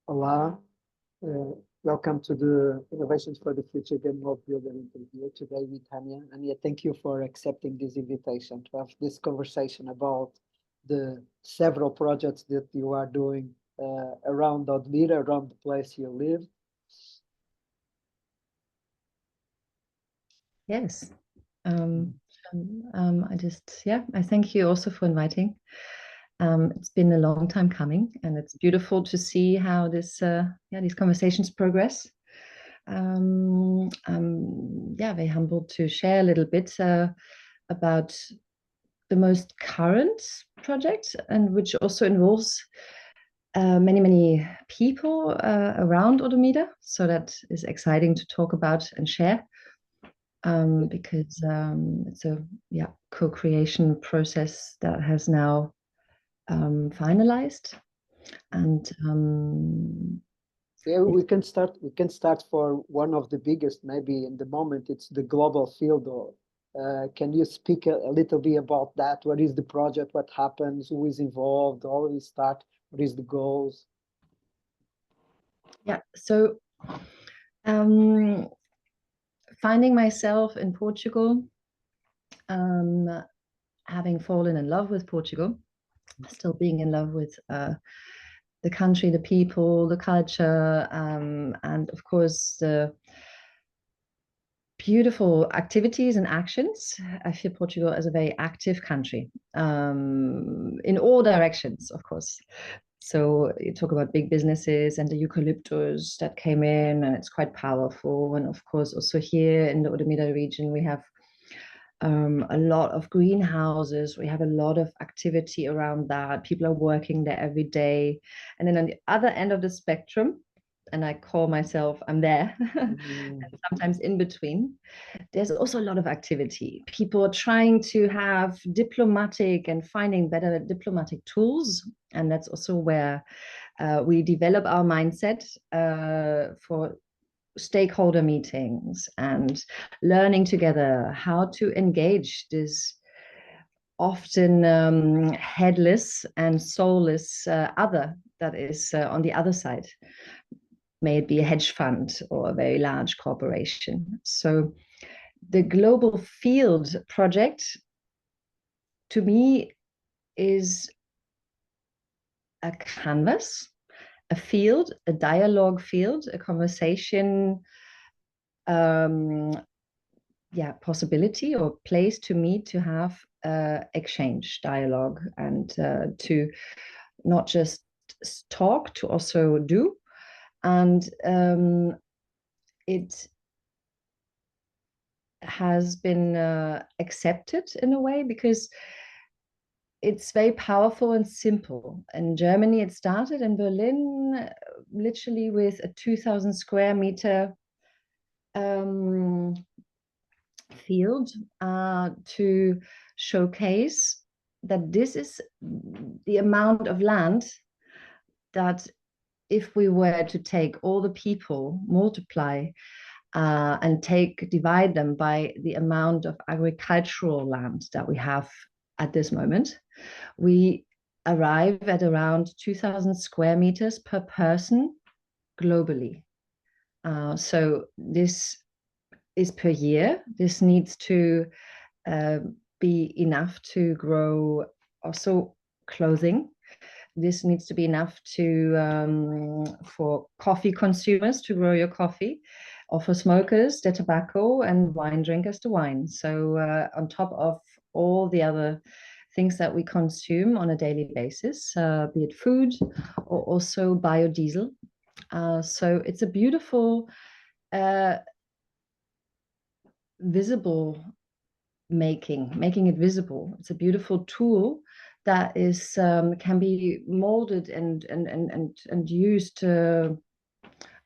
Olá, welcome to the Innovations for the Future Gameworld Builder interview today with Anja. Anja, thank you for accepting this invitation to have this conversation about the several projects that you are doing around Odemira, around the place you live. Yes. I thank you also for inviting. It's been a long time coming, and it's beautiful to see how these conversations progress. Very humbled to share a little bit about the most current project, and which also involves many people around Odemira. So that is exciting to talk about and share. Because it's a co-creation process that has now finalized, and we can start for one of the biggest, maybe in the moment. It's the global field. Can you speak a little bit about that? What is the project? What happens? Who is involved? How we start? What is the goals? Yeah. So. Finding myself in Portugal, having fallen in love with Portugal, still being in love with the country, the people, the culture, and of course the beautiful activities and actions. I feel Portugal as a very active country in all directions, of course. So you talk about big businesses and the eucalyptus that came in, and it's quite powerful. And of course, also here in the Odemira region, we have a lot of greenhouses. We have a lot of activity around that. People are working there every day. And then on the other end of the spectrum, and I call myself, I'm there, and sometimes in between, there's also a lot of activity. People are trying to have diplomatic and finding better diplomatic tools. And that's also where we develop our mindset for stakeholder meetings and learning together how to engage this often headless and soulless other that is on the other side. May it be a hedge fund or a very large corporation. So the Global Field project, to me, is a canvas, a field, a dialogue field, a conversation possibility or place to meet, to have exchange, dialogue, and to not just talk, to also do. And it has been accepted in a way because it's very powerful and simple. In Germany, it started in Berlin, literally with a 2,000 square meter field to showcase that this is the amount of land that if we were to take all the people, multiply and divide them by the amount of agricultural land that we have at this moment, we arrive at around 2,000 square meters per person globally. So this is per year. This needs to be enough to grow also clothing. This needs to be enough to for coffee consumers to grow your coffee, or for smokers the tobacco, and wine drinkers the wine. So on top of all the other things that we consume on a daily basis, be it food or also biodiesel. So it's a beautiful visible making it visible. It's a beautiful tool that is can be molded and used and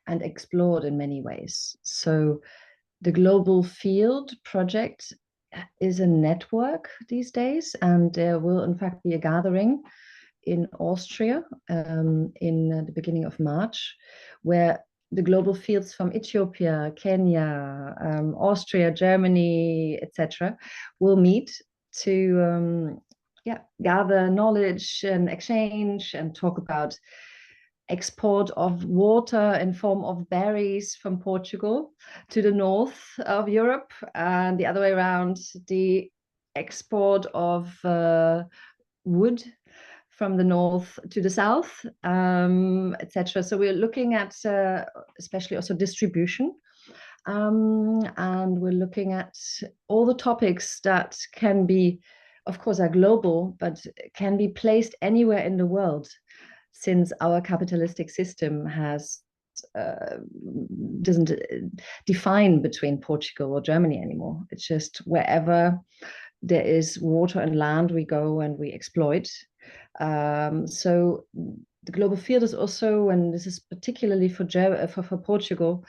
explored in many ways. So the Global Field project is a network these days, and there will in fact be a gathering in Austria in the beginning of March, where the global fields from Ethiopia, Kenya, Austria, Germany, etc., will meet to gather knowledge and exchange and talk about export of water in form of berries from Portugal to the north of Europe, and the other way around, the export of wood from the north to the south, etc. So we're looking at especially also distribution, and we're looking at all the topics that can be, of course, are global, but can be placed anywhere in the world, since our capitalistic system has doesn't define between Portugal or Germany anymore. It's just wherever there is water and land, we go and we exploit. So the global field is also, and this is particularly for Portugal,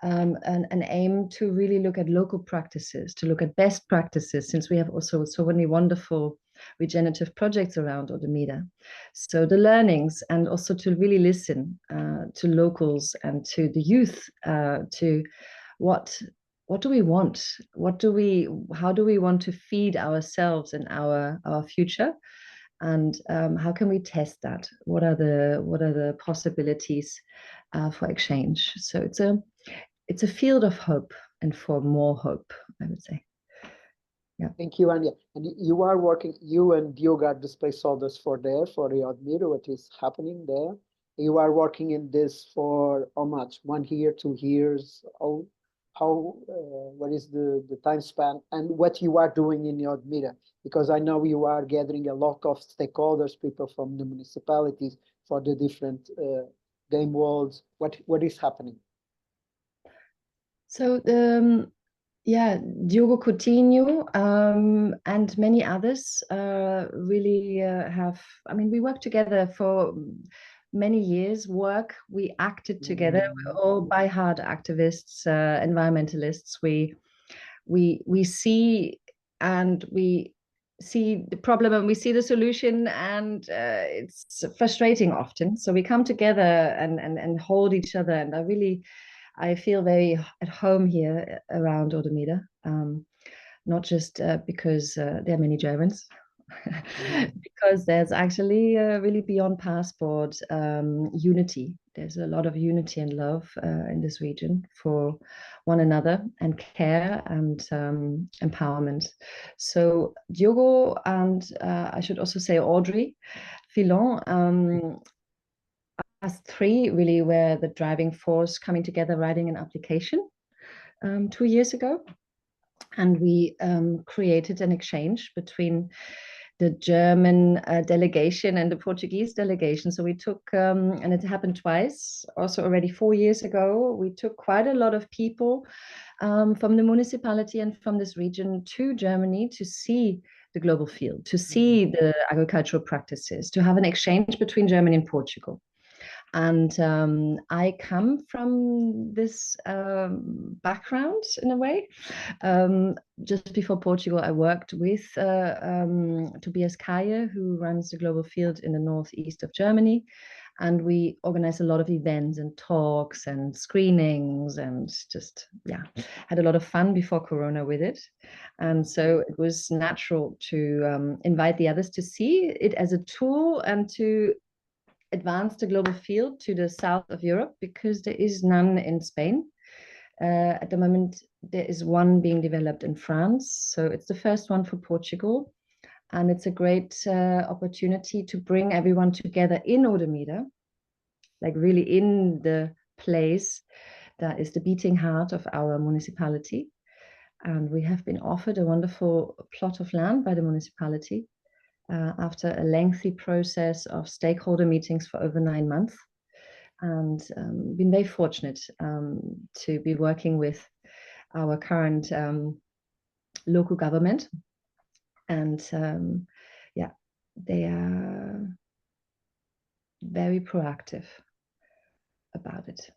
an aim to really look at local practices, to look at best practices, since we have also so many wonderful regenerative projects around Odemira. So the learnings, and also to really listen to locals and to the youth, to what do we want? How do we want to feed ourselves and our future? And how can we test that? What are the possibilities for exchange? So it's a field of hope, and for more hope, I would say. Yeah. Thank you, Anja. And you are working, you and Diogo are the placeholders for the Odemira, what is happening there. You are working in this for how much? 1 year, 2 years? What is the time span, and what you are doing in Odemira? Because I know you are gathering a lot of stakeholders, people from the municipalities, for the different game worlds. What is happening? So yeah, Diogo, Coutinho, and many others really have, I mean, we worked together for many years. We acted together. We're all by heart activists, environmentalists. We see, and we see the problem and we see the solution, and it's frustrating often. So we come together and hold each other, and I feel very at home here around Odemira, not just because there are many Germans, because there's actually really beyond passport unity. There's a lot of unity and love in this region for one another, and care and empowerment. So Diogo, and I should also say Audrey, Fillon, us three really were the driving force, coming together, writing an application 2 years ago. And we created an exchange between the German delegation and the Portuguese delegation. So we took, and it happened twice, also already 4 years ago, we took quite a lot of people from the municipality and from this region to Germany to see the global field, to see the agricultural practices, to have an exchange between Germany and Portugal. And I come from this background in a way. Just before Portugal, I worked with Tobias, Keye, who runs the global field in the northeast of Germany. And we organized a lot of events and talks and screenings, and just, yeah, had a lot of fun before Corona with it. And so it was natural to invite the others to see it as a tool and to advance the global field to the south of Europe, because there is none in Spain. At the moment, there is one being developed in France. So it's the first one for Portugal. And it's a great opportunity to bring everyone together in Odemira, like really in the place that is the beating heart of our municipality. And we have been offered a wonderful plot of land by the municipality after a lengthy process of stakeholder meetings for over 9 months, and been very fortunate to be working with our current local government. And yeah, they are very proactive about it.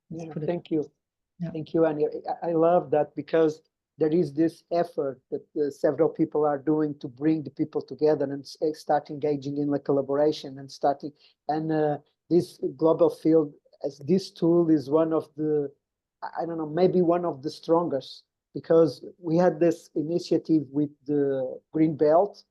Yeah, thank you. Yeah. Thank you, Anja. I love that, because there is this effort that several people are doing to bring the people together and start engaging in a collaboration and this global field as this tool is one of the, I don't know, maybe one of the strongest, because we had this initiative with the Green Belt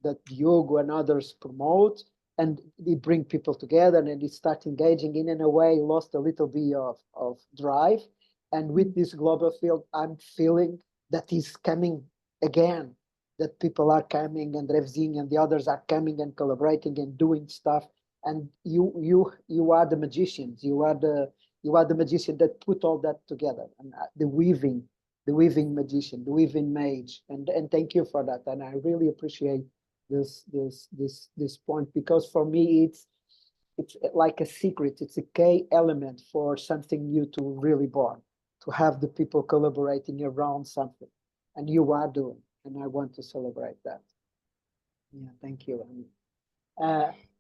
that Diogo and others promote, and they bring people together, and they start engaging in a way, lost a little bit of drive. And with this global field, I'm feeling that is coming again, that people are coming, and Vizinho and the others are coming and collaborating and doing stuff. And you are the magicians. You are the magician that put all that together, and the weaving magician, the weaving mage. And thank you for that. And I really appreciate this point, because for me it's like a secret. It's a key element for something new to really born, to have the people collaborating around something, and you are doing, and I want to celebrate that. Yeah, thank you.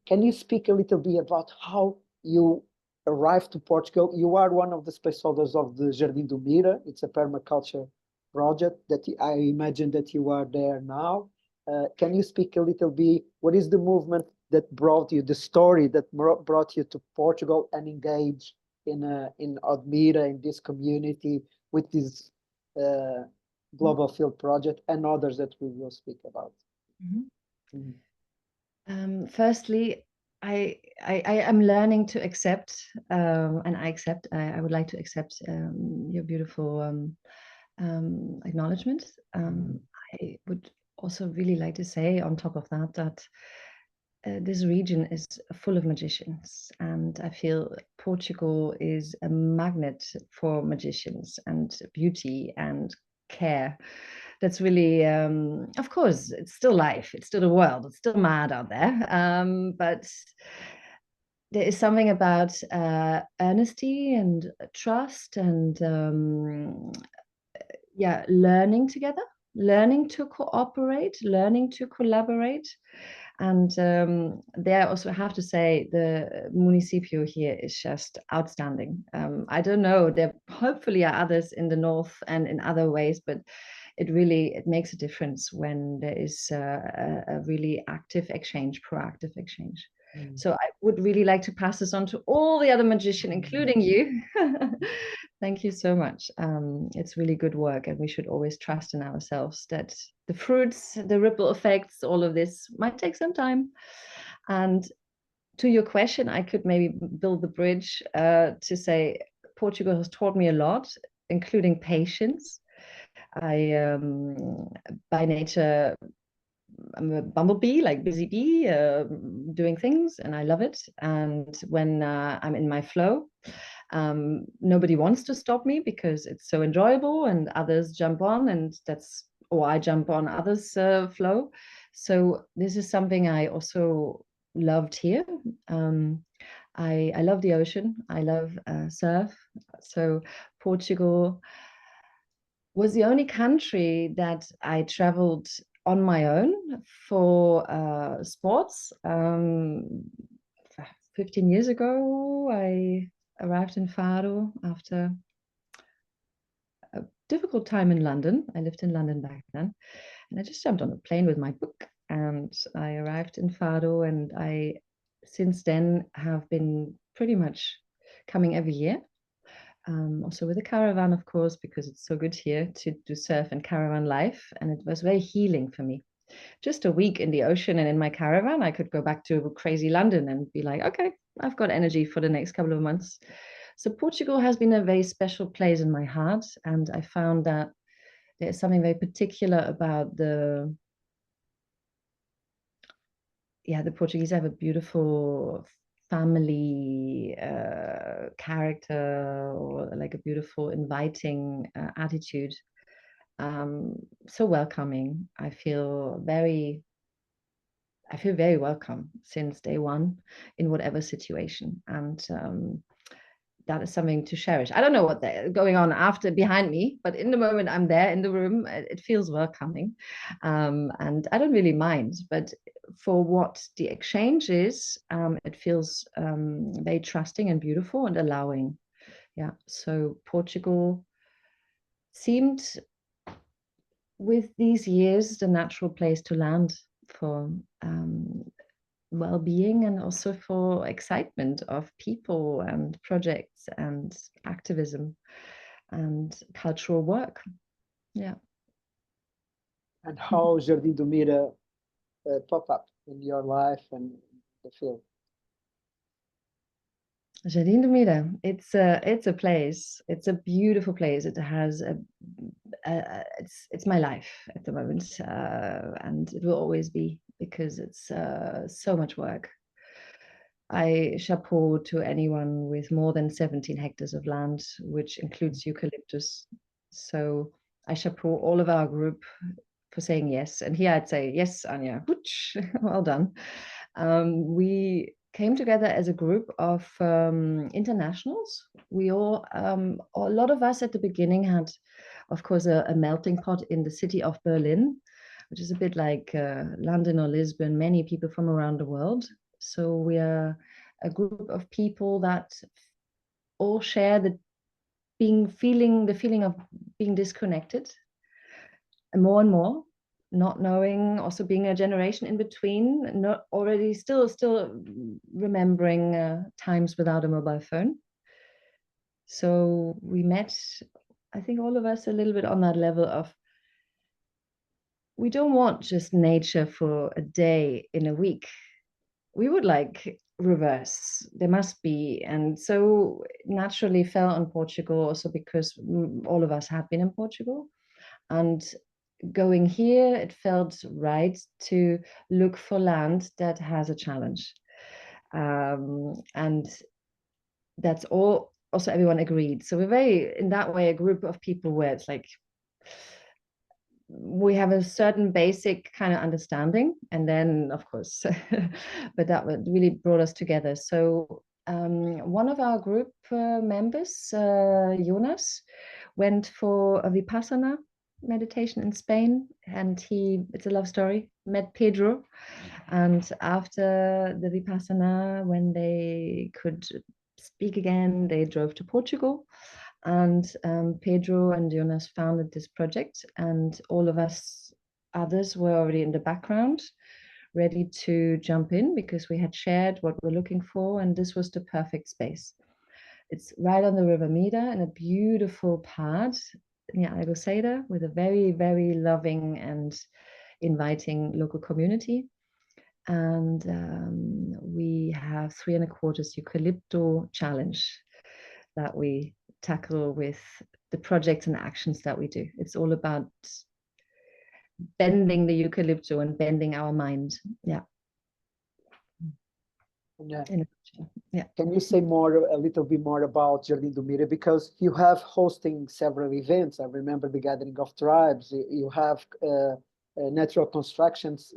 Can you speak a little bit about how you arrived to Portugal? You are one of the spaceholders of the Jardim do Mira. It's a permaculture project that I imagine that you are there now. Can you speak a little bit? What is the movement that brought you, the story that brought you to Portugal and engage in Odemira, in this community, with this global field project and others that we will speak about? Mm-hmm. Mm-hmm. Firstly, I am learning to accept, and I would like to accept your beautiful acknowledgement. I would also really like to say on top of that, that this region is full of magicians, and I feel Portugal is a magnet for magicians and beauty and care. That's really, of course, it's still life, it's still the world, it's still mad out there, but there is something about earnesty and trust and yeah, learning together, learning to cooperate, learning to collaborate. And there I also have to say the municipio here is just outstanding. I don't know, there hopefully are others in the north and in other ways, but it makes a difference when there is a really active exchange, proactive exchange. So I would really like to pass this on to all the other magicians, including you. Thank you so much. It's really good work, and we should always trust in ourselves that the fruits, the ripple effects, all of this might take some time. And to your question, I could maybe build the bridge to say Portugal has taught me a lot, including patience. I, by nature, I'm a bumblebee, like busy bee, doing things, and I love it. And when I'm in my flow, nobody wants to stop me because it's so enjoyable, and others jump on, and or I jump on others' flow. So this is something I also loved here. I love the ocean. I love surf. So Portugal was the only country that I traveled on my own for sports. 15 years ago, I arrived in Faro after a difficult time in London. I lived in London back then, and I just jumped on a plane with my book, and I arrived in Faro, and I since then have been pretty much coming every year. Also with a caravan, of course, because it's so good here to do surf and caravan life. And it was very healing for me. Just a week in the ocean and in my caravan, I could go back to crazy London and be like, okay, I've got energy for the next couple of months. So Portugal has been a very special place in my heart. And I found that there's something very particular about the Portuguese have a beautiful family character, or like a beautiful inviting attitude, so welcoming. I feel very welcome since day one in whatever situation, and that is something to cherish. I don't know what's going on behind me, but in the moment I'm there in the room, it feels welcoming, and I don't really mind. But for what the exchange is, it feels very trusting and beautiful and allowing. Yeah. So Portugal seemed, with these years, the natural place to land for well-being, and also for excitement of people and projects and activism and cultural work. Yeah. And how Jardim do Mira pop up in your life, and the field? Jardins de Mira, it's a place. It's a beautiful place. It has it's my life at the moment, and it will always be, because it's so much work. I chapeau to anyone with more than 17 hectares of land, which includes eucalyptus. So I chapeau all of our group for saying yes. And here I'd say, yes, Anja, well done. We came together as a group of internationals. We all, a lot of us at the beginning had, of course, a melting pot in the city of Berlin, which is a bit like London or Lisbon, many people from around the world. So we are a group of people that all share the feeling of being disconnected, and more, not knowing, also being a generation in between, not already still remembering times without a mobile phone. So we met, I think all of us a little bit on that level of, we don't want just nature for a day in a week. We would like reverse. There must be. And so naturally fell on Portugal, also because all of us had been in Portugal. And going here, it felt right to look for land that has a challenge. And that's all, also everyone agreed. So we're very, in that way, a group of people where it's like, we have a certain basic kind of understanding, and then of course but that really brought us together. So one of our group members, Jonas, went for a Vipassana meditation in Spain, and it's a love story, met Pedro, and after the Vipassana, when they could speak again, they drove to Portugal. And Pedro and Jonas founded this project, and all of us others were already in the background, ready to jump in, because we had shared what we're looking for, and this was the perfect space. It's right on the River Mira in a beautiful part near Albufeira, with a very, very loving and inviting local community. And we have 3¼ eucalypto challenge that we tackle with the projects and actions that we do. It's all about bending the eucalypto and bending our mind. Yeah. Yeah. Yeah. Can you say a little bit more about Jardins do Mira? Because you have hosting several events. I remember the Gathering of Tribes. You have natural constructions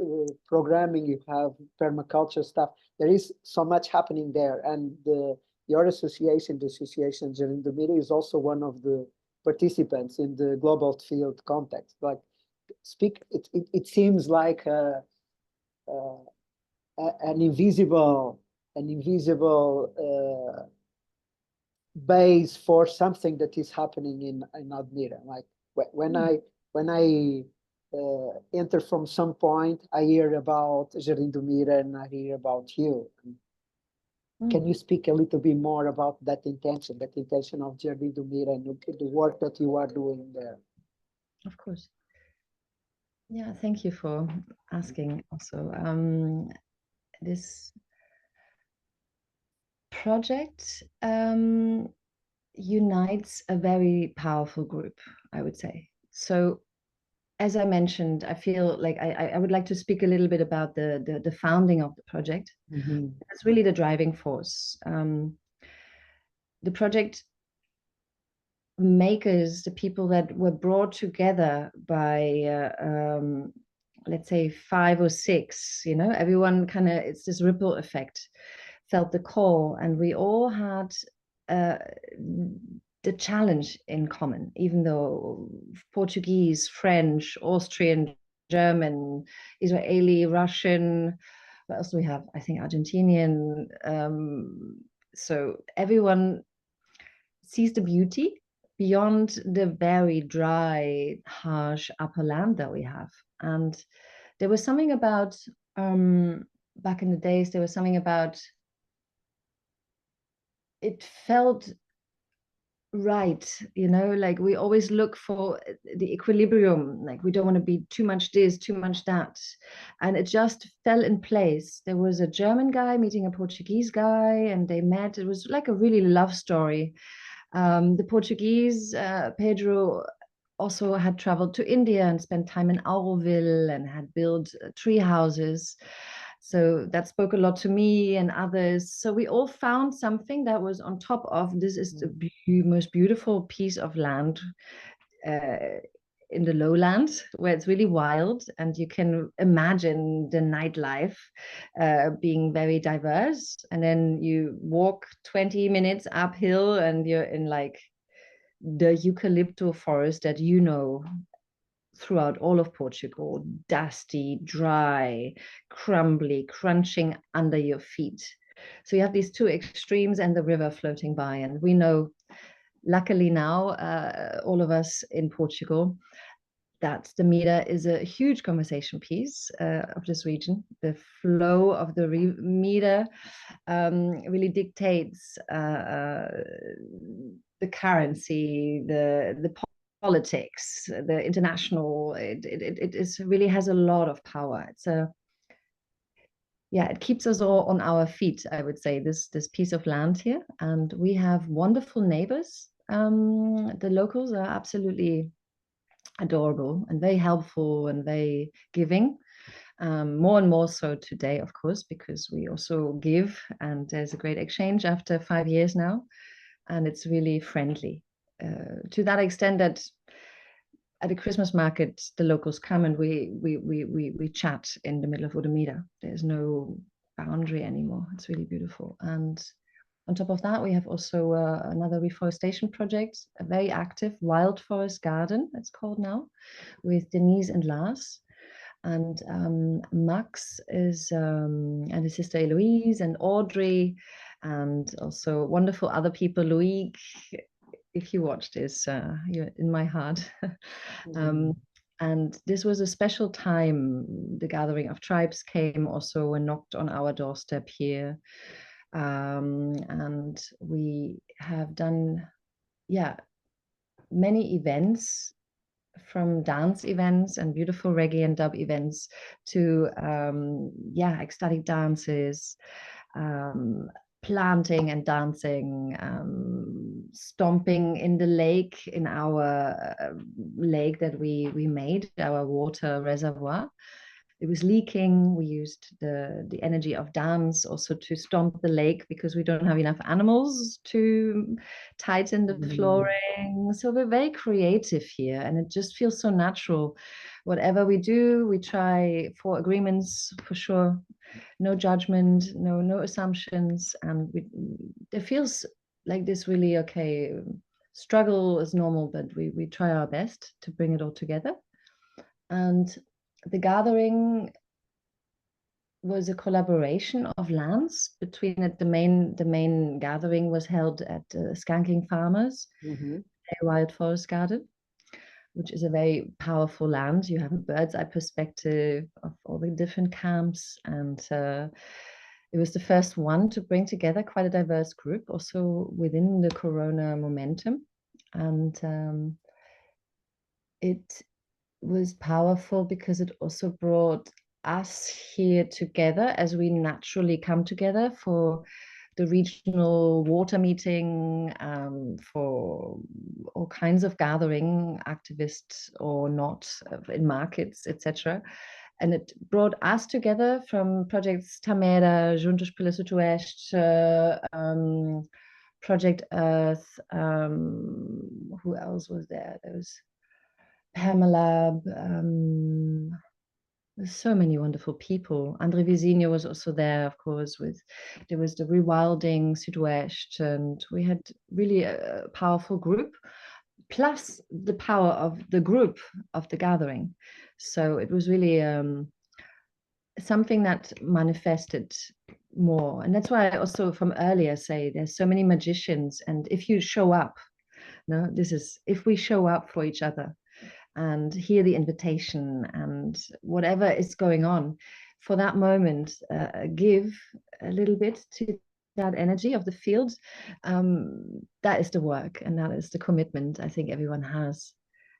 programming. You have permaculture stuff. There is so much happening there, and your association, the Association Jardins do Mira, is also one of the participants in the global field context. Like, it seems like an invisible base for something that is happening in Odemira. Like when I enter from some point, I hear about Jardins do Mira and I hear about you. Can you speak a little bit more about that intention of Jardins do Mira and the work that you are doing there? Of course. Yeah, thank you for asking also. This project unites a very powerful group, I would say. So as I mentioned, I feel like I would like to speak a little bit about the founding of the project. Mm-hmm. That's really the driving force. The project makers, the people that were brought together by let's say 5 or 6, everyone kind of, it's this ripple effect, felt the call, and we all had the challenge in common, even though Portuguese, French, Austrian, German, Israeli, Russian, what else do we have? I think Argentinian. So everyone sees the beauty beyond the very dry, harsh upper land that we have. And there was something about, back in the days, there was something about, it felt right, you know, like we always look for the equilibrium, like we don't want to be too much this, too much that, and it just fell in place. There was a German guy meeting a Portuguese guy, and they met. It was like a really love story. The Portuguese, Pedro, also had traveled to India and spent time in Auroville and had built tree houses. So that spoke a lot to me and others. So we all found something that was on top of this is the most beautiful piece of land in the lowlands where it's really wild, and you can imagine the nightlife being very diverse. And then you walk 20 minutes uphill and you're in like the eucalypto forest that you know throughout all of Portugal, dusty, dry, crumbly, crunching under your feet. So you have these two extremes and the river floating by. And we know, luckily now, all of us in Portugal, that the Mira is a huge conversation piece of this region. The flow of the Mira really dictates the currency, the politics, the international. It is really has a lot of power. It's a it keeps us all on our feet, I would say, this piece of land here. And we have wonderful neighbors. The locals are absolutely adorable and very helpful and very giving. More and more so today, of course, because we also give, and there's a great exchange after 5 years now, and it's really friendly to that extent that at the Christmas market the locals come and we chat in the middle of Odemira. There's no boundary anymore. It's really beautiful. And on top of that, we have also another reforestation project, a very active wild forest garden, it's called now, with Denise and Lars. And Max is, and his sister Eloise and Audrey, and also wonderful other people, Loic. If you watch this, you're in my heart. And this was a special time. The gathering of tribes came also and knocked on our doorstep here. And we have done, many events, from dance events and beautiful reggae and dub events to ecstatic dances, planting and dancing, stomping in the lake, in our lake that we made, our water reservoir. It was leaking. We used the energy of dance also to stomp the lake because we don't have enough animals to tighten the flooring. So we're very creative here, and it just feels so natural. Whatever we do, we try for agreements, for sure. No judgment, no assumptions, and it feels like this really okay. Struggle is normal, but we try our best to bring it all together. And the gathering was a collaboration of lands between it. The main gathering was held at Skanking Farmers, a wild forest garden, which is a very powerful land. You have a bird's eye perspective of all the different camps, and it was the first one to bring together quite a diverse group, also within the Corona momentum, and it was powerful because it also brought us here together as we naturally come together for the regional water meeting, for all kinds of gathering, activists or not, in markets, etc. And it brought us together from projects Tamera, Juntos pela Sudoeste, Project Earth, who else was there? There was Pamela, there's so many wonderful people. André Vizinho was also there, of course, there was the Rewilding Sudoeste, and we had really a powerful group, plus the power of the group of the gathering. So it was really something that manifested more. And that's why I also from earlier say there's so many magicians, and if you show up, if we show up for each other, and hear the invitation and whatever is going on for that moment, give a little bit to that energy of the field, that is the work and that is the commitment I think everyone has.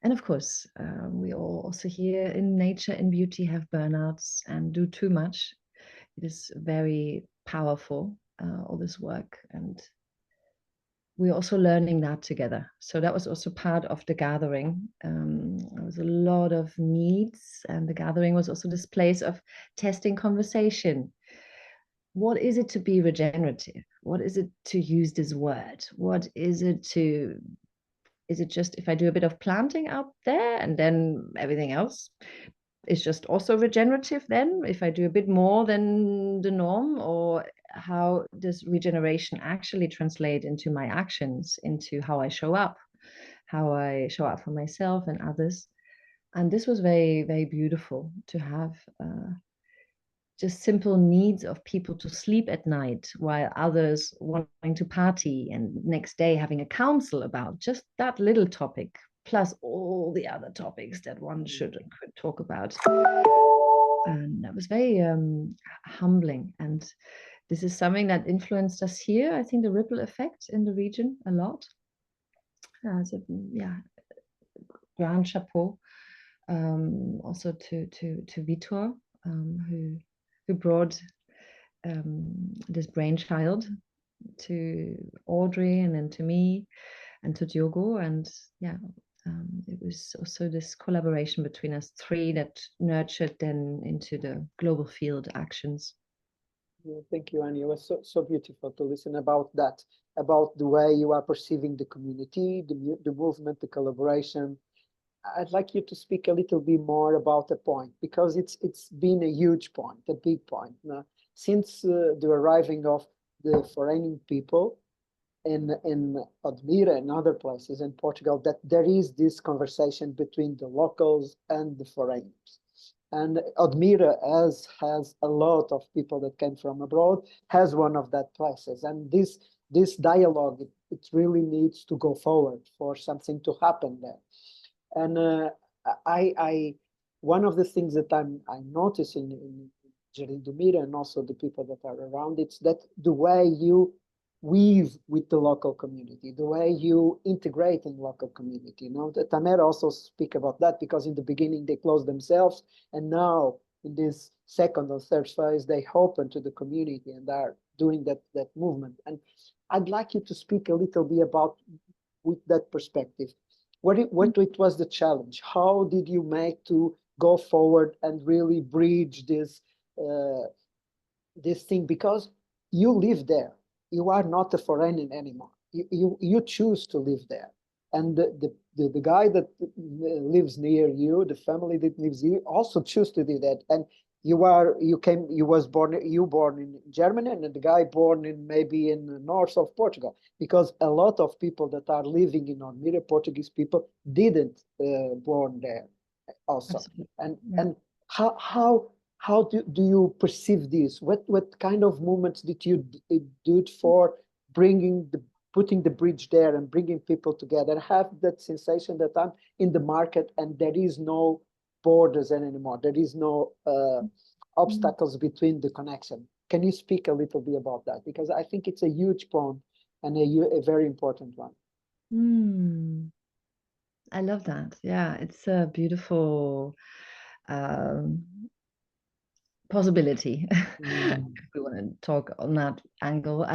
And of course, we all also here in nature and beauty have burnouts and do too much. It is very powerful, all this work, and we're also learning that together. So that was also part of the gathering. There was a lot of needs, and the gathering was also this place of testing conversation. What is it to be regenerative? What is it to use this word? What is it to, is it just if I do a bit of planting out there and then everything else is just also regenerative then, if I do a bit more than the norm? Or how does regeneration actually translate into my actions, into how I show up for myself and others? And this was very, very beautiful to have just simple needs of people to sleep at night while others wanting to party, and next day having a council about just that little topic, plus all the other topics that one should and could talk about. And that was very humbling. And this is something that influenced us here. I think the ripple effect in the region a lot. So yeah, grand chapeau also to Vitor, who brought this brainchild to Audrey and then to me and to Diogo. And yeah, it was also this collaboration between us three that nurtured then into the global field actions. Yeah, thank you, Anja. It was so beautiful to listen about that, about the way you are perceiving the community, the movement, the collaboration. I'd like you to speak a little bit more about the point, because it's been a huge point, a big point. Since the arriving of the foreign people in Odemira and other places in Portugal, that there is this conversation between the locals and the foreigners. And Odemira has a lot of people that came from abroad, has one of that places. And this dialogue, it really needs to go forward for something to happen there. And one of the things that I'm noticing in Jardins and also the people that are around, it's that the way you weave with the local community, the way you integrate in local community. You know, the Tamer also speak about that, because in the beginning they closed themselves, and now in this second or third phase they open to the community and are doing that movement. And I'd like you to speak a little bit about with that perspective. What was the challenge? How did you make to go forward and really bridge this thing? Because you live there. You are not a foreigner anymore. You choose to live there. And the guy that lives near you, the family that lives here, also choose to do that. And you was born in Germany, and the guy born in maybe in the north of Portugal, because a lot of people that are living in Odemira, Portuguese people, didn't born there also. Absolutely. And how do you perceive this? What kind of movements did you do for putting the bridge there and bringing people together? Have that sensation that I'm in the market and there is no borders anymore. There is no obstacles between the connection. Can you speak a little bit about that? Because I think it's a huge point and a very important one. I love that. Yeah, it's a beautiful possibility. If we want to talk on that angle.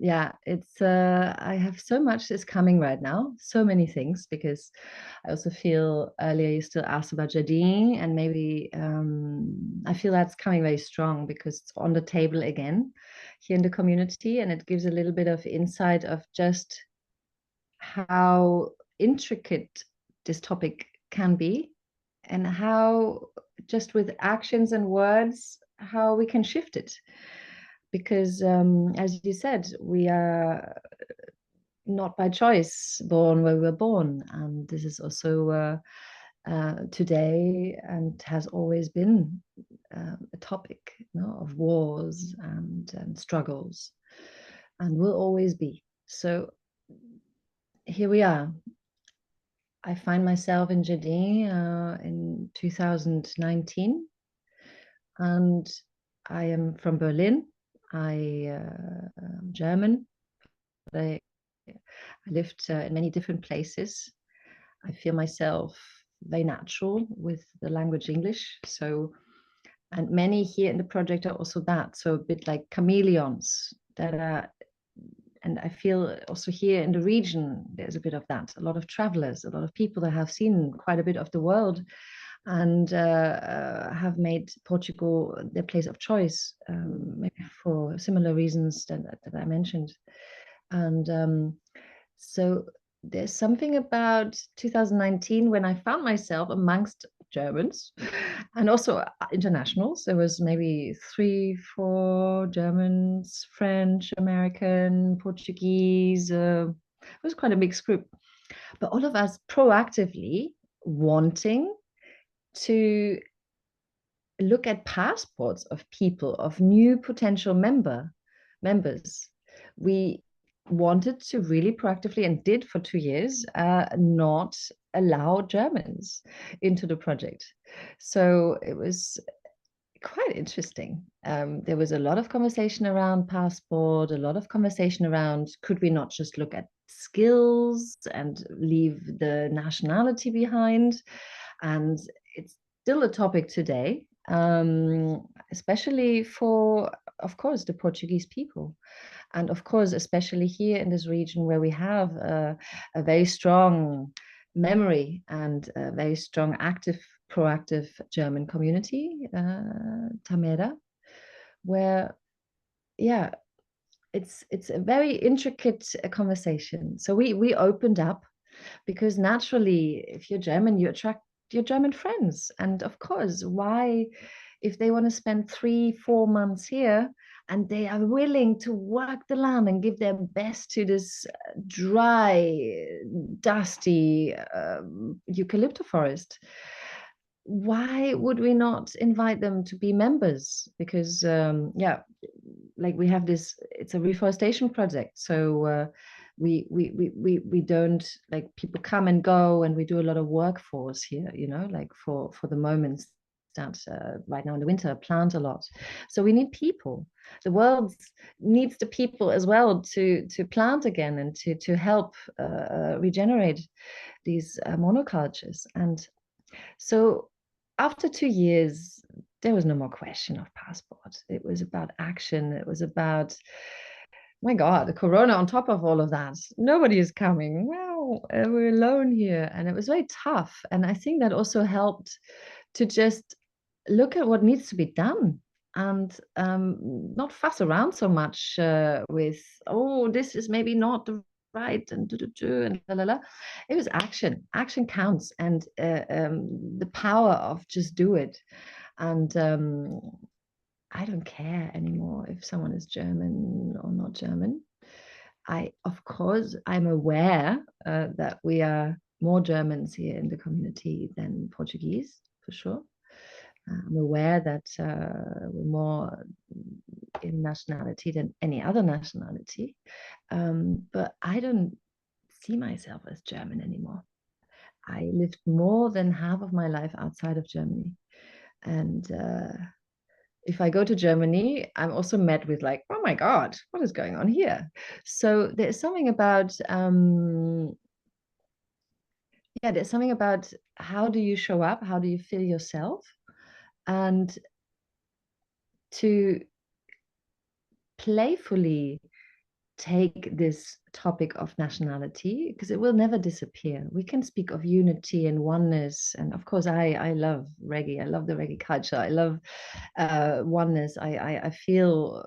Yeah, it's I have so much that's coming right now, so many things, because I also feel earlier you still asked about Jardins, and maybe I feel that's coming very strong because it's on the table again here in the community, and it gives a little bit of insight of just how intricate this topic can be, and how just with actions and words, how we can shift it. Because as you said, we are not by choice born where we were born. And this is also today, and has always been a topic, you know, of wars and struggles, and will always be. So here we are. I find myself in Jardins in 2019, and I am from Berlin. I'm German. I lived in many different places. I feel myself very natural with the language English. So, and many here in the project are also that. So a bit like chameleons that are, and I feel also here in the region, there's a bit of that. A lot of travelers, a lot of people that have seen quite a bit of the world and have made Portugal their place of choice, maybe for similar reasons that I mentioned. And so there's something about 2019 when I found myself amongst Germans and also internationals. There was maybe 3, 4 Germans, French, American, Portuguese. It was quite a mixed group, but all of us proactively wanting to look at passports of people, of new potential members. We wanted to really proactively, and did for 2 years, not allow Germans into the project. So it was quite interesting. There was a lot of conversation around passport, a lot of conversation around, could we not just look at skills and leave the nationality behind? And it's still a topic today, especially for, of course, the Portuguese people. And of course, especially here in this region where we have a very strong memory and a very strong, active, proactive German community, Tamera, where, yeah, it's a very intricate conversation. So we opened up because naturally, if you're German, you attract your German friends. And of course, why, if they want to spend 3-4 months here and they are willing to work the land and give their best to this dry, dusty eucalyptus forest, why would we not invite them to be members? Because yeah, like we have this, it's a reforestation project. So we don't, like, people come and go, and we do a lot of workforce here, you know, like for the moments that right now in the winter plant a lot. So we need people. The world needs the people as well to plant again and to help regenerate these monocultures. And so after 2 years, there was no more question of passport. It was about action. It was about, my God, the corona on top of all of that. Nobody is coming. Well, we're alone here. And it was very tough. And I think that also helped to just look at what needs to be done and not fuss around so much with, oh, this is maybe not the right and la la la. It was action. Action counts, and the power of just do it. And I don't care anymore if someone is German or not German. Of course, I'm aware that we are more Germans here in the community than Portuguese, for sure. I'm aware that we're more in nationality than any other nationality. But I don't see myself as German anymore. I lived more than half of my life outside of Germany. And if I go to Germany, I'm also met with like, oh my God, what is going on here? So there's something about, yeah, there's something about how do you show up? How do you feel yourself? And to playfully take this topic of nationality, because it will never disappear. We can speak of unity and oneness. And of course, I love reggae. I love the reggae culture. I love oneness. I feel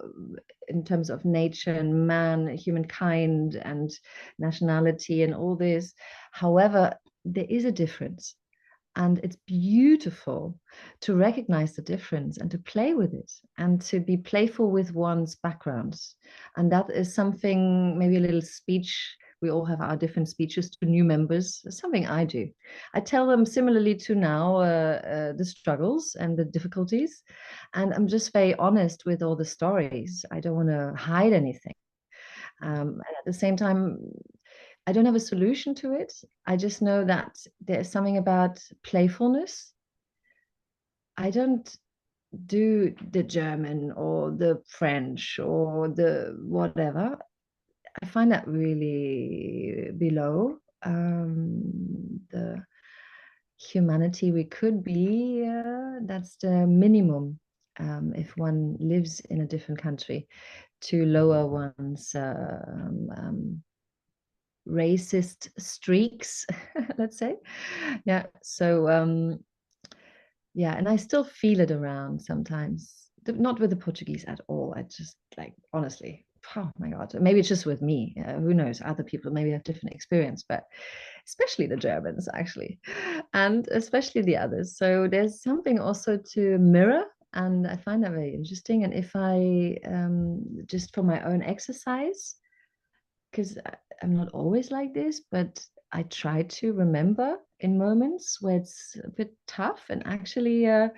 in terms of nature and man, humankind and nationality and all this. However, there is a difference. And it's beautiful to recognize the difference and to play with it and to be playful with one's backgrounds. And that is something, maybe a little speech. We all have our different speeches to new members. That's something I do. I tell them similarly to now the struggles and the difficulties. And I'm just very honest with all the stories. I don't want to hide anything. And at the same time, I don't have a solution to it. I just know that there's something about playfulness. I don't do the German or the French or the whatever. I find that really below the humanity we could be. That's the minimum if one lives in a different country, to lower one's racist streaks, let's say. Yeah. So yeah, and I still feel it around sometimes. Not with the Portuguese at all. I just like, honestly, oh my God, maybe it's just with me. Who knows? Other people maybe have different experience, but especially the Germans, actually, and especially the others. So there's something also to mirror, and I find that very interesting. And if I just for my own exercise, because I'm not always like this, but I try to remember in moments where it's a bit tough, and actually I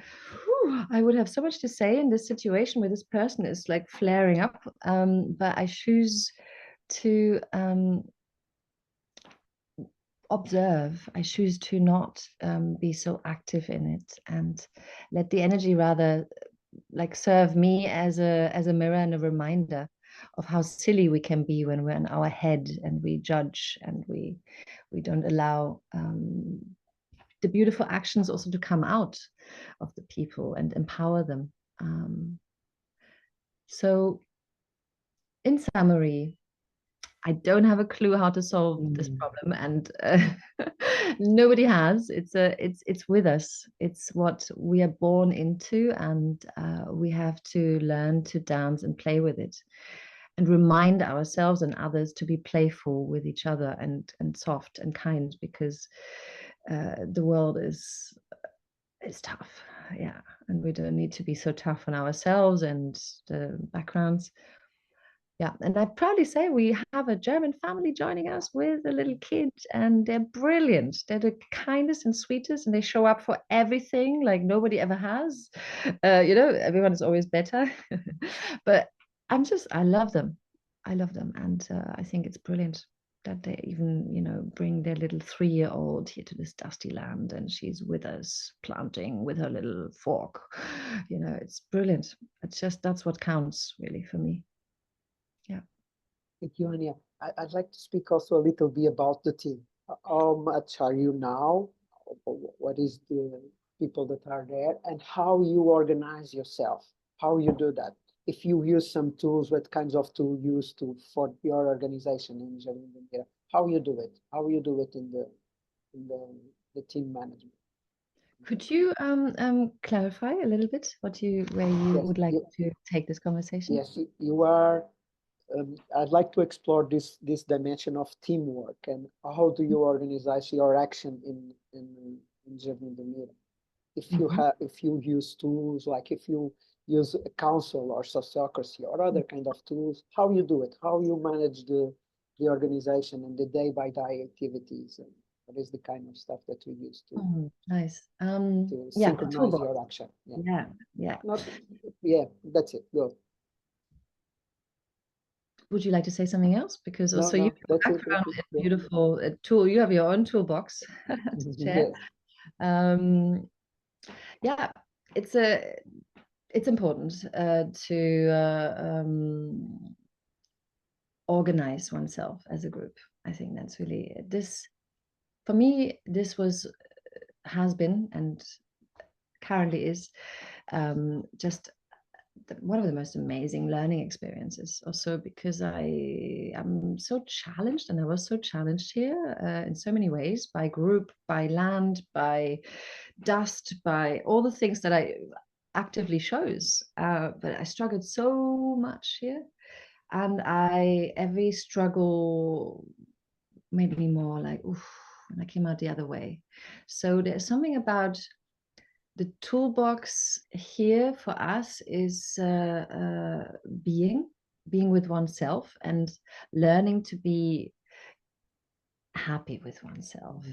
would have so much to say in this situation where this person is like flaring up, but I choose to observe. I choose to not be so active in it, and let the energy rather like serve me as a mirror and a reminder of how silly we can be when we're in our head and we judge, and we don't allow the beautiful actions also to come out of the people and empower them. So in summary, I don't have a clue how to solve this problem, and nobody has. It's with us. It's what we are born into, and we have to learn to dance and play with it, and remind ourselves and others to be playful with each other, and soft and kind, because the world is tough. Yeah, and we don't need to be so tough on ourselves and the backgrounds. Yeah, and I proudly say we have a German family joining us with a little kid, and they're brilliant. They're the kindest and sweetest, and they show up for everything like nobody ever has. Everyone is always better. But I love them. I love them, and I think it's brilliant that they even, bring their little 3-year-old here to this dusty land, and she's with us planting with her little fork. It's brilliant. That's what counts really for me. Yeah. Thank you, Anja. I'd like to speak also a little bit about the team. How much are you now? What is the people that are there, and how you organize yourself? How you do that? If you use some tools, what kinds of tools you use for your organization in Jardins? How you do it? How you do it in the team management? Could you clarify a little bit where you would like to take this conversation? Yes, you are. I'd like to explore this dimension of teamwork, and how do you organize your action in Mira? If you use tools, like if you use a council or sociocracy or other kind of tools, how you do it? How you manage the organization and the day-by-day activities, and what is the kind of stuff that you use to nice to synchronize your action? Yeah. That's it. Go. Would you like to say something else? Because also you have a background in beautiful tool. You have your own toolbox to share. Yeah, it's important to organize oneself as a group. I think that's really this. For me, this has been and currently is just one of the most amazing learning experiences, also because I am so challenged, and I was so challenged here in so many ways, by group, by land, by dust, by all the things that I actively chose. But I struggled so much here, and every struggle made me more like, oof, and I came out the other way. So there's something about the toolbox here for us is being with oneself, and learning to be happy with oneself.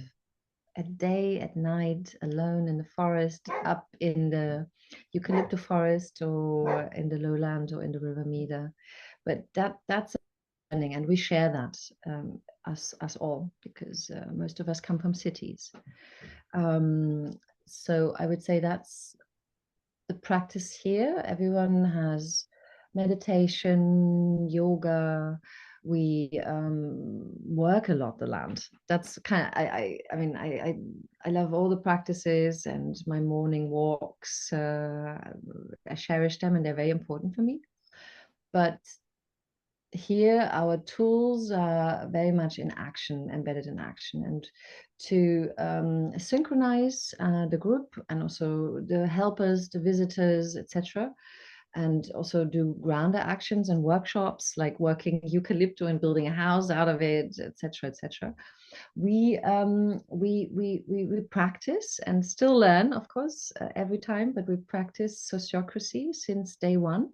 At day, at night, alone in the forest, up in the eucalyptus forest, or in the lowland, or in the river Mira. But that's learning, and we share that, us all, because most of us come from cities. So I would say that's the practice here. Everyone has meditation, yoga. We work a lot the land. That's kind of I love all the practices, and my morning walks. I cherish them, and they're very important for me. But here our tools are very much in action, embedded in action, and to synchronize the group and also the helpers, the visitors, etc., and also do grander actions and workshops like working eucalypto and building a house out of it, etc., etc. We practice and still learn, of course, every time, but we practice sociocracy since day one.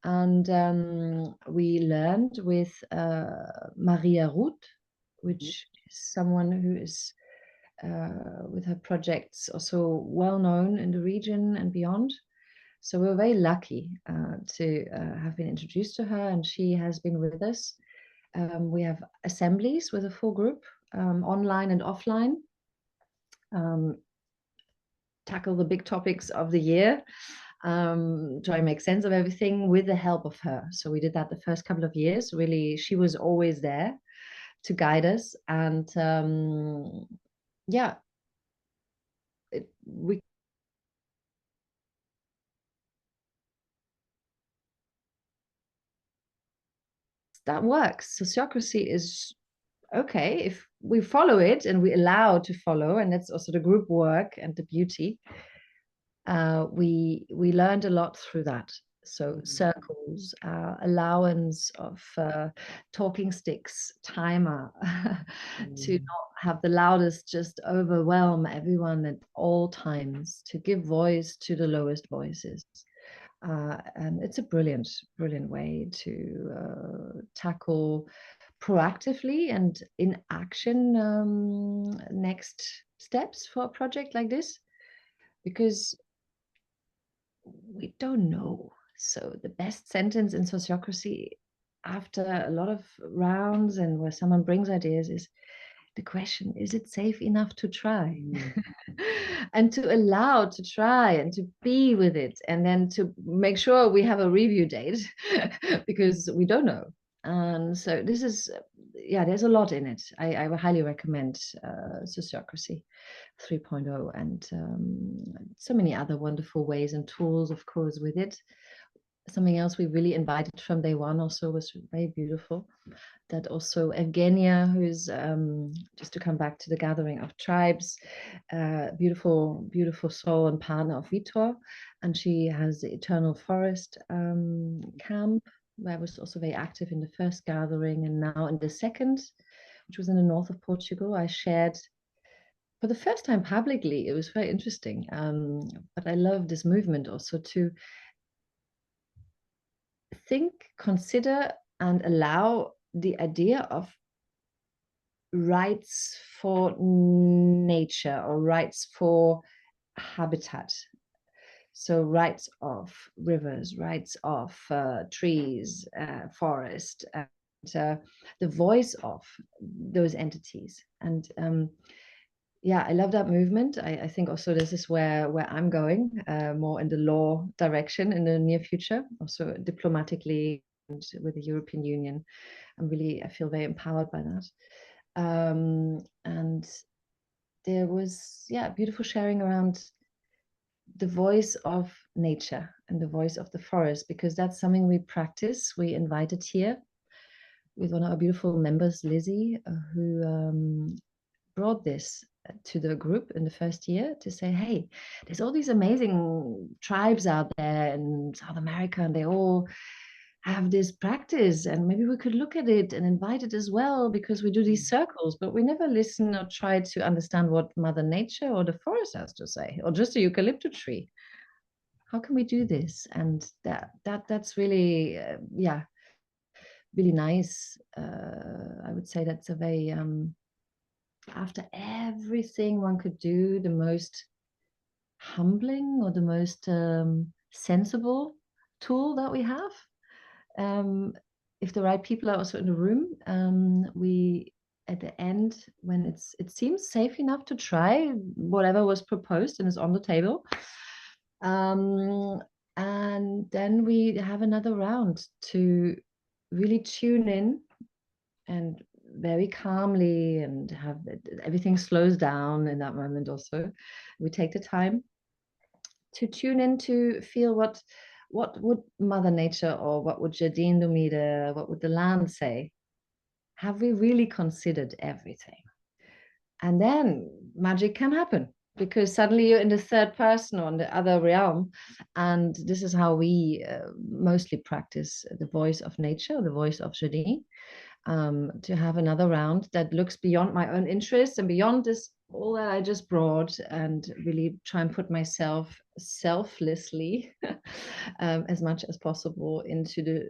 And we learned with Maria Rute, which is someone who is with her projects also well known in the region and beyond. So we're very lucky to have been introduced to her, and she has been with us. We have assemblies with a full group, online and offline, tackle the big topics of the year, try and make sense of everything with the help of her. So we did that the first couple of years. Really, she was always there to guide us, and yeah, we that works. Sociocracy is okay if we follow it and we allow to follow, and that's also the group work and the beauty. We learned a lot through that. So circles, allowance of talking sticks, timer, to not have the loudest just overwhelm everyone at all times, to give voice to the lowest voices. And it's a brilliant way to tackle proactively and in action next steps for a project like this, because we don't know. So the best sentence in sociocracy after a lot of rounds and where someone brings ideas is the question, is it safe enough to try? And to allow to try and to be with it, and then to make sure we have a review date because we don't know. And so this is, yeah, there's a lot in it. I would highly recommend Sociocracy 3.0, and so many other wonderful ways and tools, of course, with it. Something else we really invited from day one also was very beautiful, that also Evgenia, who's just to come back to the gathering of tribes, beautiful soul and partner of Vitor, and she has the Eternal Forest camp, where I was also very active in the first gathering, and now in the second, which was in the north of Portugal, I shared for the first time publicly. It was very interesting, but I love this movement also to think, consider, and allow the idea of rights for nature or rights for habitat. So rights of rivers, rights of trees, forest, and the voice of those entities. And yeah, I love that movement. I think also this is where I'm going, more in the law direction in the near future, also diplomatically and with the European Union. I feel very empowered by that. And there was, yeah, beautiful sharing around the voice of nature and the voice of the forest, because that's something we practice. We invited here with one of our beautiful members, Lizzie, who brought this to the group in the first year to say, hey, there's all these amazing tribes out there in South America, and they all have this practice, and maybe we could look at it and invite it as well, because we do these circles, but we never listen or try to understand what Mother Nature or the forest has to say, or just a eucalyptus tree. How can we do this? And that's really, yeah, really nice. I would say that's a very, after everything one could do, the most humbling or the most sensible tool that we have. If the right people are also in the room, we at the end, when it seems safe enough to try whatever was proposed and is on the table, And then we have another round to really tune in and very calmly, and have everything slows down in that moment. Also, we take the time to tune in to feel what would Mother Nature, or what would Jardins do Mira, what would the land say? Have we really considered everything? And then magic can happen, because suddenly you're in the third person or in the other realm. And this is how we mostly practice the voice of nature, the voice of Jardins, to have another round that looks beyond my own interests and beyond this, all that I just brought, and really try and put myself selflessly as much as possible into the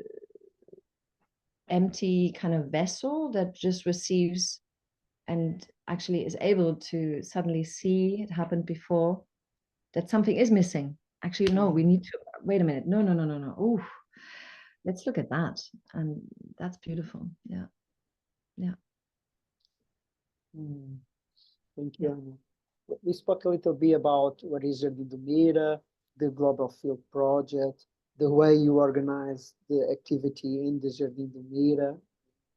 empty kind of vessel that just receives, and actually is able to suddenly see, it happened before, that something is missing. Actually, no, we need to, wait a minute, no. Ooh, let's look at that. And that's beautiful. Yeah. Thank you, Anja. We spoke a little bit about what is Jardins do Mira, the Global Field Project, the way you organize the activity in the Jardins do Mira,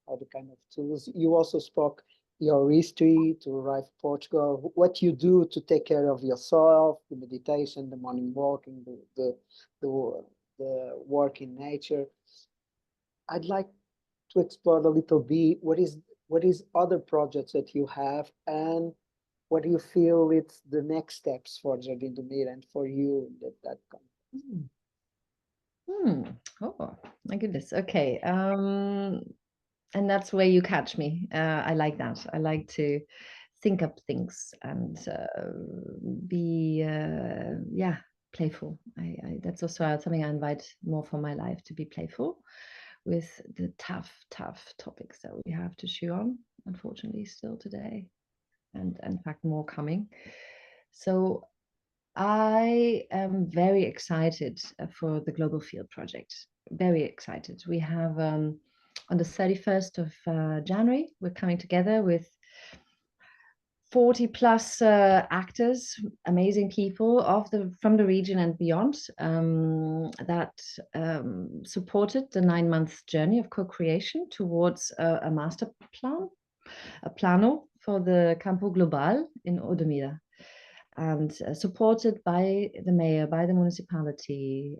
all the kind of tools. You also spoke your history to arrive to Portugal, what you do to take care of yourself, the meditation, the morning walking, the work in nature. I'd like to explore a little bit what is other projects that you have, and what do you feel it's the next steps for Jardins do Mira and for you in that context? Oh my goodness. Okay. And that's where you catch me. I like that. I like to think up things and be playful. That's also something I invite more for my life, to be playful with the tough topics that we have to chew on, unfortunately, still today, and in fact more coming. So I am very excited for the Global Field Project. Very excited. We have on the 31st of January, we're coming together with 40 plus actors, amazing people from the region and beyond, that supported the 9-month journey of co-creation towards a master plan, a plano for the Campo Global in Odemira, and supported by the mayor, by the municipality,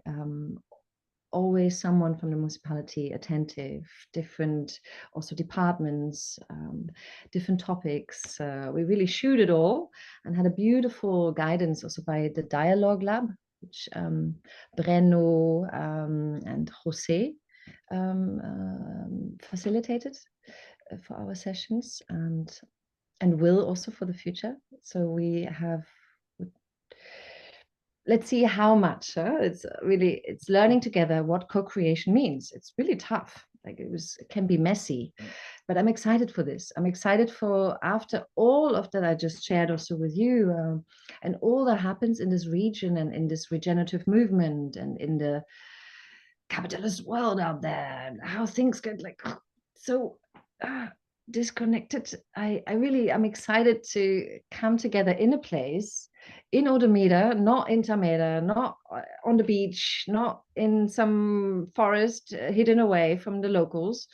always someone from the municipality attentive, different also departments, different topics. We really shoot it all, and had a beautiful guidance also by the Dialogue Lab, which Breno and Jose facilitated for our sessions, and will also for the future. So we have, let's see how much. It's learning together what co-creation means. It's really tough. Like it can be messy, but I'm excited for this. I'm excited for, after all of that I just shared also with you, and all that happens in this region and in this regenerative movement and in the capitalist world out there, and how things get like so disconnected. I'm excited to come together in a place in Odemira, not in Tamera, not on the beach, not in some forest hidden away from the locals.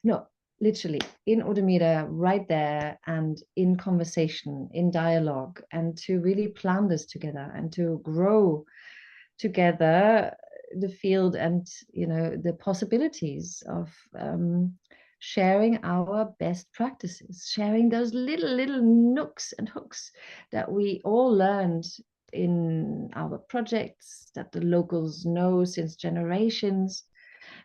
No, literally in Odemira, right there, and in conversation, in dialogue, and to really plan this together and to grow together the field, and the possibilities of sharing our best practices, sharing those little nooks and hooks that we all learned in our projects, that the locals know since generations,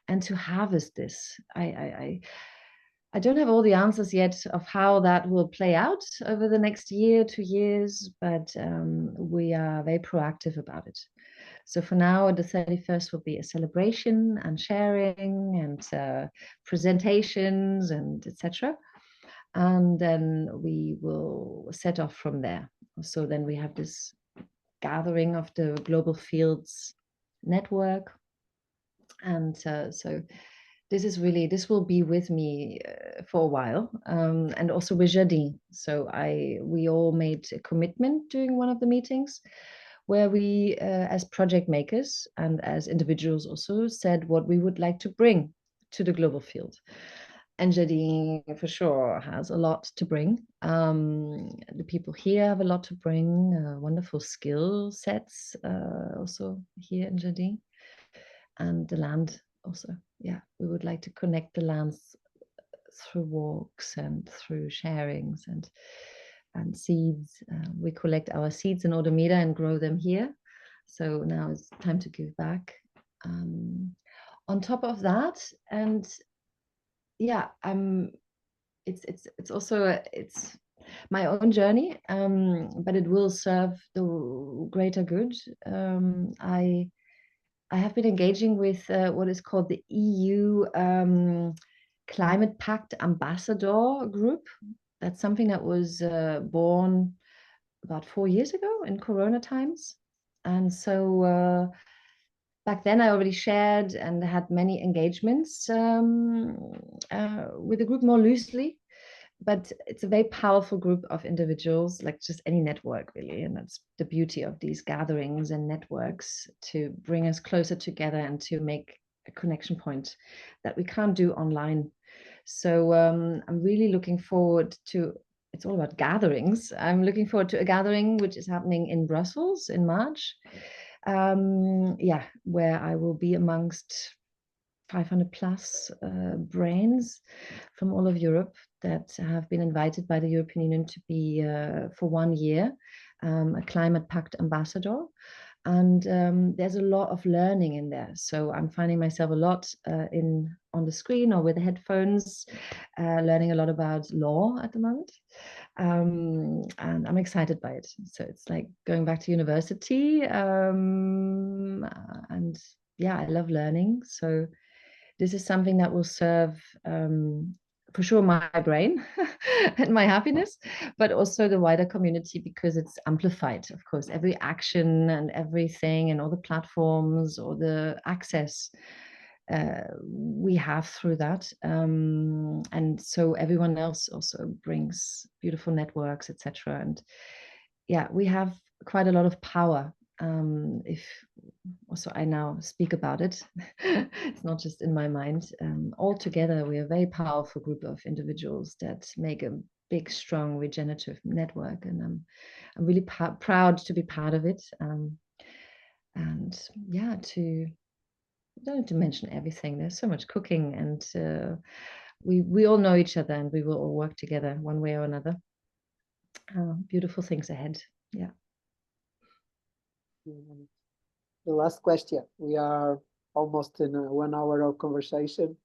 and to harvest this. I don't have all the answers yet of how that will play out over the next year, 2 years, but we are very proactive about it. So for now, the 31st will be a celebration and sharing and presentations and etc. And then we will set off from there. So then we have this gathering of the Global Fields network. And so this will be with me for a while, and also with Jardins. So we all made a commitment during one of the meetings, where we, as project makers and as individuals also, said what we would like to bring to the global field. And Jardins for sure has a lot to bring. The people here have a lot to bring, wonderful skill sets also here in Jardins. And the land also, yeah, we would like to connect the lands through walks and through sharings and seeds. We collect our seeds in Odemira and grow them here. So now it's time to give back. On top of that, and yeah, it's also it's my own journey, but it will serve the greater good. I have been engaging with what is called the EU Climate Pact Ambassador Group. That's something that was born about 4 years ago in Corona times. And so back then I already shared and had many engagements with the group more loosely. But it's a very powerful group of individuals, like just any network really. And that's the beauty of these gatherings and networks, to bring us closer together and to make a connection point that we can't do online. So I'm really looking forward to, it's all about gatherings. I'm looking forward to a gathering which is happening in Brussels in March. Yeah, where I will be amongst 500 plus brains from all of Europe that have been invited by the European Union to be for 1 year a climate pact ambassador. And there's a lot of learning in there. So I'm finding myself a lot on the screen or with the headphones, learning a lot about law at the moment. And I'm excited by it. So it's like going back to university. And yeah, I love learning. So this is something that will serve for sure my brain and my happiness, but also the wider community, because it's amplified, of course, every action and everything and all the platforms or the access we have through that. And so everyone else also brings beautiful networks, etc. And yeah, we have quite a lot of power. If also I now speak about it, it's not just in my mind. All together, we are a very powerful group of individuals that make a big, strong, regenerative network, and I'm really proud to be part of it. And yeah, don't need to mention everything. There's so much cooking, and we all know each other, and we will all work together one way or another. Beautiful things ahead. Yeah. The last question. We are almost in a 1 hour of conversation,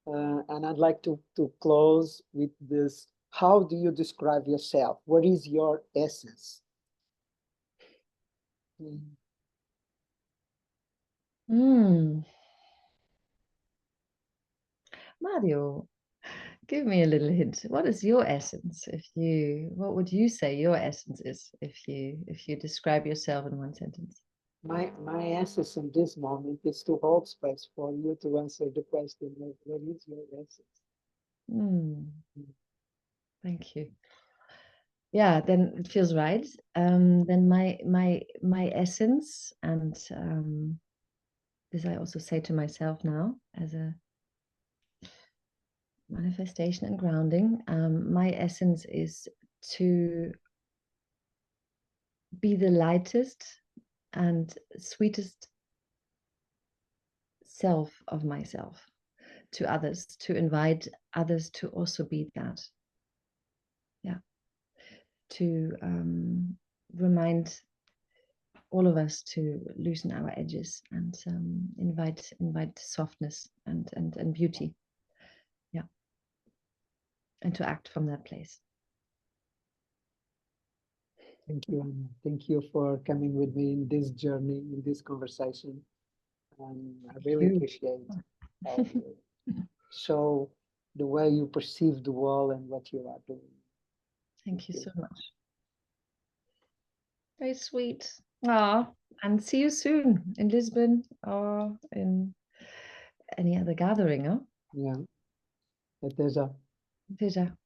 and I'd like to close with this. How do you describe yourself? What is your essence? Mario, give me a little hint. What is your essence? What would you say your essence is if you describe yourself in one sentence? My essence in this moment is to hold space for you to answer the question. What is your essence? Thank you. Yeah, then it feels right. Then my essence, and this I also say to myself now as a manifestation and grounding. My essence is to be the lightest and sweetest self of myself to others, to invite others to also be that. Yeah. To remind all of us to loosen our edges and invite softness and beauty. Yeah. And to act from that place. Thank you, Anja. Thank you for coming with me in this journey, in this conversation. I really appreciate how you show the way you perceive the world and what you are doing. Thank you so much. Very sweet. And see you soon in Lisbon or in any other gathering, huh? Yeah. Até já. Até já.